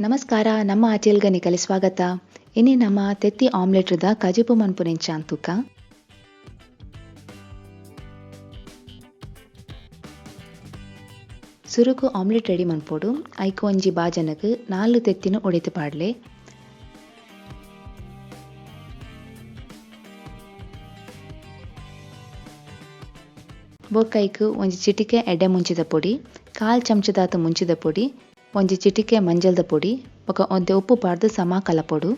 ನಮಸ್ಕಾರ ನಮ್ಮ ಆಚೆಲ್ಗನಿಕಲಿ ಸ್ವಾಗತ. ಇನಿ ನಮ್ಮ ತೆತ್ತಿ ಆಮ್ಲೆಟ್ದ ಕಜಿಪು ಮನ್ಪುನೆಂಚ ಅಂತುಕ ಸುರುಕು ಆಮ್ಲೆಟ್ ರೆಡಿ ಮನ್ಪೋಡು. ಐಕು ಒಂಜಿ ಬಾಜನಗ್ 4 ತೆತ್ತಿನ ಒಡೆತು ಪಾಡ್ಲೆ. ಬೊಕ್ಕೈಕು ಒಂಜಿ ಚಿಟಿಕೆ ಎಡೆ ಮುಂಚಿದ ಪೊಡಿ, 1/4 ಚಮಚದಾತ ಮುಂಚಿದ ಪೊಡಿ, ಒಂಜಿ ಚಿಟಿಕೆ ಮಂಜಲ್ದ ಪೊಡಿ, ಬೊಕ ಒಂತೆ ಉಪ್ಪು ಪಾಡ್ದು ಸಮ ಕಲಪೊಡು.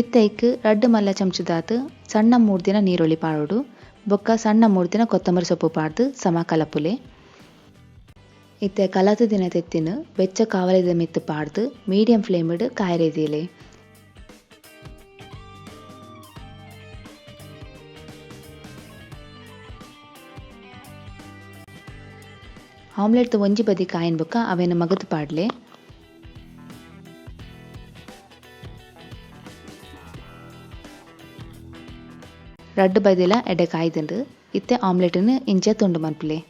ಇತ್ತೈಕ್ 2 ಮಲ್ಲ ಚಮಚದಾತ ಸಣ್ಣ ಮೂರ್ದಿನ ನೀರುಳ್ಳಿ ಪಾಡೋಡು. ಬೊಕ್ಕ ಸಣ್ಣ ಮೂರ್ದಿನ ಕೊತ್ತಂಬರಿ ಸೊಪ್ಪು ಪಾಡ್ದು ಸಮ ಕಲಪುಲೆ. ಇತ್ತೆ ಕಲತು ದಿನ ತೆತ್ತಿನ ಬೆಚ್ಚ ಕಾವಲಿದ ಮಿತ್ತು ಪಾಡ್ದು ಮೀಡಿಯಂ ಫ್ಲೇಮ್ಡ್ ಕಾಯರೆದಿಯಲೆ. ಆಮ್ಲೆಟ್ ಒಂಜಿ ಬದಿ ಕಾಯಿನ ಬೊಕ್ಕ ಅವೇನ ಮಗದು ಪಾಡ್ಲೆ. ರಡ್ಡು ಬದಿಲ ಎಡೆ ಕಾಯ್ದುಂಡು ಇತ್ತೆ ಆಮ್ಲೆಟ್ನ ಇಂಚೆ ತುಂಡು ಮನ್ಪುಲೆ.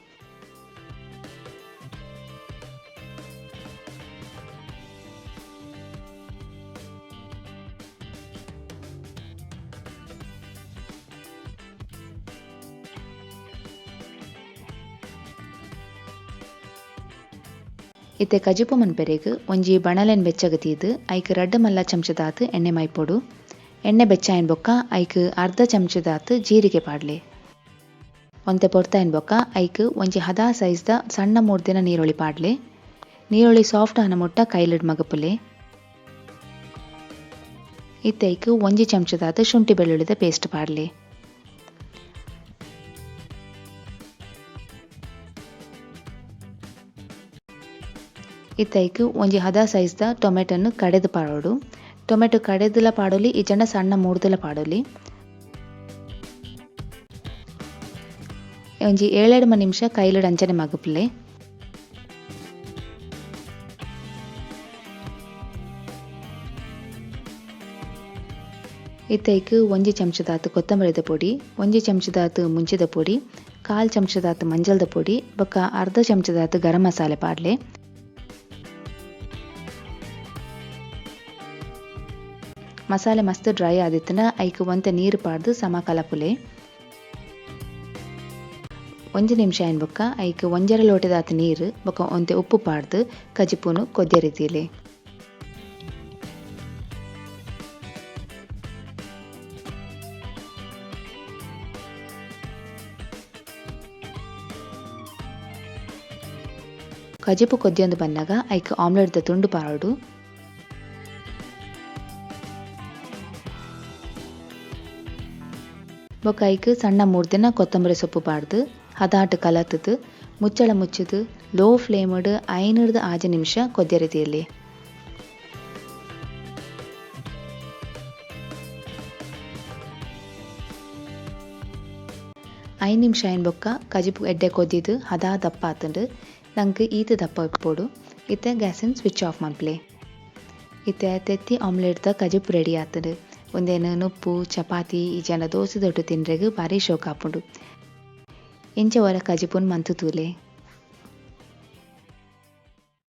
ಇತ್ತೆ ಕಜಿಪು ಮನ್ಪೆರೆಗ್ ಒಂಜಿ ಬಣಲೆನ್ ಬೆಚ್ಚಗತೀದ್ ಐಕ್ 2 ಮಲ್ಲ ಚಮಚದಾತ್ ಎಣ್ಣೆ ಮೈಪೊಡು. ಎಣ್ಣೆ ಬೆಚ್ಚಾಯಿನ ಬೊಕ್ಕ ಐಕ್ ಅರ್ಧ ಚಮಚದಾತ್ ಜೀರಿಗೆ ಪಾಡ್ಲೆ. ಒಂತೆ ಪೊರ್ತಾಯಿನ ಬೊಕ್ಕ ಐಕ್ ಒಂಜಿ ಹದಾ ಸೈಜ್ದ ಸಣ್ಣ ಮೂರ್ದಿನ ನೀರುಳ್ಳಿ ಪಾಡ್ಲೆ. ನೀರುಳ್ಳಿ ಸಾಫ್ಟ್ ಆನ ಮುಟ್ಟ ಕೈಲಿಡ್ ಮಗಪುಲೆ. ಇತ್ತೈಕ್ ಒಂಜಿ ಚಮಚದಾತ್ ಶುಂಠಿ ಬೆಳ್ಳುಳ್ಳಿದ ಪೇಸ್ಟ್ ಪಾಡ್ಲೆ. ಇತ್ತೈಕ್ ಒಂಜಿ ಹದಾ ಸೈಜ್ದ ಟೊಮೆಟೊನ್ನು ಕಡೆದು ಪಾಡೋಡು. ಟೊಮೆಟೊ ಕಡೆದುಲ ಪಾಡೋಲಿ ಇಜಂಡ ಸಣ್ಣ ಮೂರ್ದುಲ ಪಾಡೋಲಿ. ಒಂಜಿ 7-8 ನಿಮಿಷ ಕೈಲಿಡ್ ಅಂಚನೆ ಮಗಪುಲೆ. ಇತ್ತೈಕ್ ಒಂಜಿ ಚಮಚದಾತ್ ಕೊತ್ತಂಬರಿದ ಪೊಡಿ, ಒಂಜಿ ಚಮಚದಾತ್ ಮುಂಚಿದ ಪೊಡಿ, 1/4 ಚಮಚದಾತ್ ಮಂಜಲ್ದ ಪೊಡಿ, ಬೊಕ್ಕ ಅರ್ಧ ಚಮಚದಾತ್ ಗರಂ ಮಸಾಲೆ ಪಾಡ್ಲೆ. ಮಸಾಲೆ ಮಸ್ತ್ ಡ್ರೈ ಆದಿತ್ತನ ಐಕ್ ಒಂತೆ ನೀರು ಪಾಡ್ದು ಸಮ ಕಲಪುಲೆ. 1 ನಿಮಿಷ ಆಯ್ನ ಬೊಕ್ಕ ಐಕ್ 1 ಲೋಟದಾತ್ ನೀರು ಬೊಕ್ಕ ಒಂತೆ ಉಪ್ಪು ಪಾಡ್ದು ಕಜಿಪುನು ಕೊದ್ಯರಿತಿಲೆ. ಕಜಿಪು ಕೊದ್ಯೊಂದು ಬನ್ನಾಗ ಐಕ್ ಆಮ್ಲೆಟ್ದ ತುಂಡು ಪಾಡೋಡು. ಬೊಕ್ಕ ಐಕ್ ಸಣ್ಣ ಮೂರ್ದಿನ ಕೊತ್ತಂಬರಿ ಸೊಪ್ಪು ಪಾಡ್ದು ಹದಾಟ್ ಕಲತದು ಮುಚ್ಚಳ ಮುಚ್ಚದು ಲೋ ಫ್ಲೇಮ್ಡ್ 5-6 ನಿಮಿಷ ಕೊದ್ಯರಿತಿಯಲಿ. 5 ನಿಮಿಷ ಆಯ್ನ ಬೊಕ್ಕ ಕಜಿಪು ಎಡ್ಡೆ ಕೊದ್ದಿದ್ದು ಹದಾ ದಪ್ಪ ಆತಂಡು ನಂಗೆ ಈತ ದಪ್ಪ ಇಪ್ಪೋಡು. ಇತ್ತೆ ಗ್ಯಾಸನ್ ಸ್ವಿಚ್ ಆಫ್ ಮನ್ಪುಲೆ. ಇತ್ತೆ ತೆತ್ತಿ ಆಮ್ಲೆಟ್ದ ಕಜಿಪು ರೆಡಿ ಆತಂಡು. ಒಂದೇನು ನುಪ್ಪು ಚಪಾತಿ ಈ ಜನ ದೋಸೆ ದೊಡ್ಡು ತಿನ್ರೆಗ್ ಭಾರಿ ಶೋಕ ಆಪುಂಡು. ಇಂಚೆ ಹೊರ ಕಜಿಪುನ್ ಮಂತು ತೂಲೆ.